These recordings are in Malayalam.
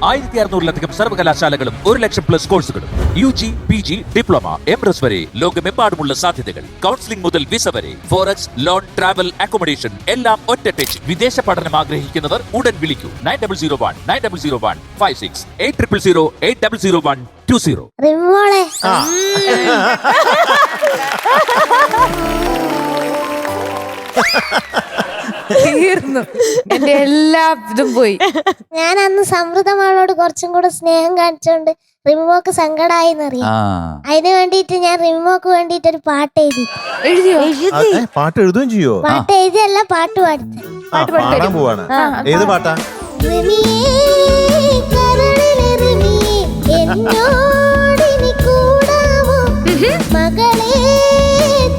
1600-ലധികം സർവകലാശാലകളും 1,00,000+ കോഴ്സുകളും UG, PG, ഡിപ്ലോമ, MS വരെ ലോകമെമ്പാടുമുള്ള സാധ്യതകൾ. കൗൺസിലിംഗ് മുതൽ വിസ വരെ, ഫോറക്സ്, ലോൺ, ട്രാവൽ, അക്കോമഡേഷൻ എല്ലാം ഒറ്റ ടച്ച്. വിദേശ പഠനം ആഗ്രഹിക്കുന്നവർ ഉടൻ വിളിക്കൂ 9001 800 800120. റിമോളെ തീർന്നു, എന്റെ എല്ലാ ഇതും പോയി. ഞാൻ അന്ന് സമൃദ്ധമാളോട് കുറച്ചും കൂടെ സ്നേഹം കാണിച്ചോണ്ട് റിമോക്ക് സങ്കടായിന്നറിയാം. അതിന് വേണ്ടിട്ട് ഞാൻ റിമോക്ക് വേണ്ടിട്ട് ഒരു പാട്ട് എഴുതി. എഴുതിയോ? പാട്ട് എഴുതുകയും ചെയ്യോ? പാട്ട് എഴുതിയല്ല, പാട്ട് പാടുത്ത. പാടാൻ പോവാണ്. ഏത് പാട്ടാ? എന്നോടിനി കൂടാമോ മകളെ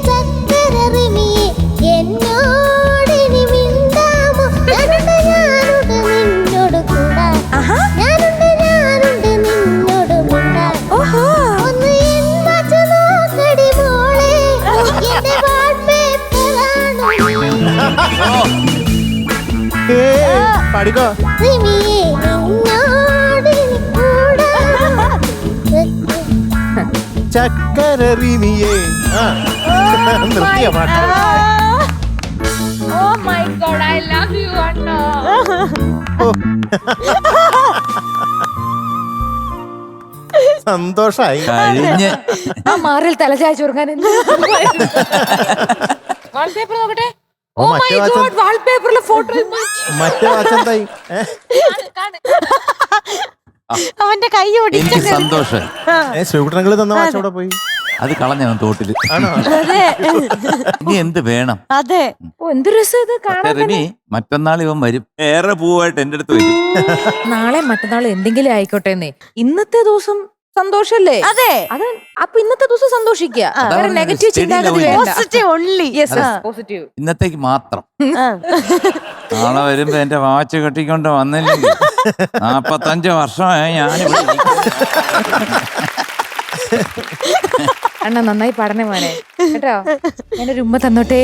ചക്കര റിമിയെ, എന്നോടിനി മിണ്ടാമോ, ഞാനുണ്ട് നിന്നോട് കൂടാ, ഞാനുണ്ട് നിന്നോട് മിണ്ടാ. ഒന്ന് എന്മച്ച് നോക്കടി മോളെ, എന്റെ വാൾപേപ്പറാണോ പാടിക്കോ. റിമിയെ, എന്നോടിനി കൂടാമോ ചക്കര റിമിയേ. നിർത്തിയ പാട്ട്. Oh my God, I love you, അണ്ണാ. സന്തോഷായി. കഴിഞ്ഞ് ആ മാറിൽ തലചായ ചുരുങ്ങാൻ വാൾപേപ്പർ നോക്കട്ടെ. ഓ, Oh my മറ്റേ God, വാച്ചൻ- വാൾപേപ്പറിലെ ഫോട്ടോ മറ്റേ വാച്ചെന്തായി? അവന്റെ കൈ എനിക്ക് സന്തോഷം. ശിവകുട്ടനങ്ങള് തന്ന വാച്ച് അവിടെ പോയി. അത് കളഞ്ഞവൻ തോട്ടില്. ആണോ? ഇനി എന്ത് വേണം? അതെ, എന്ത് രസം ഇത് കാണാൻ. റിമി, മറ്റന്നാൾ ഇവൻ വരും. ഏറെ പൂവായിട്ട് എന്റെ അടുത്ത് വരും. നാളെ മറ്റന്നാൾ എന്തെങ്കിലും ആയിക്കോട്ടെ. ഇന്നത്തെ ദിവസം സന്തോഷല്ലേ? അതെ. അത് അപ്പൊ ഇന്നത്തെ ദിവസം സന്തോഷിക്കുക. അതാണ് നെഗറ്റീവ് steady ചിന്താഗതി love. വേണ്ട. Positive only. പോസിറ്റീവ്. ഇന്നത്തേക്ക് മാത്രം. നാളെ വരുമ്പോ എന്റെ വാച്ച് കെട്ടിക്കൊണ്ട് വന്നില്ലെങ്കിൽ 45 വർഷമായി ഞാനിവിടെ അണ്ണ നന്നായി പഠനം മോനെ കേട്ടോ. ഞാനൊരു ഉമ്മ തന്നോട്ടെ.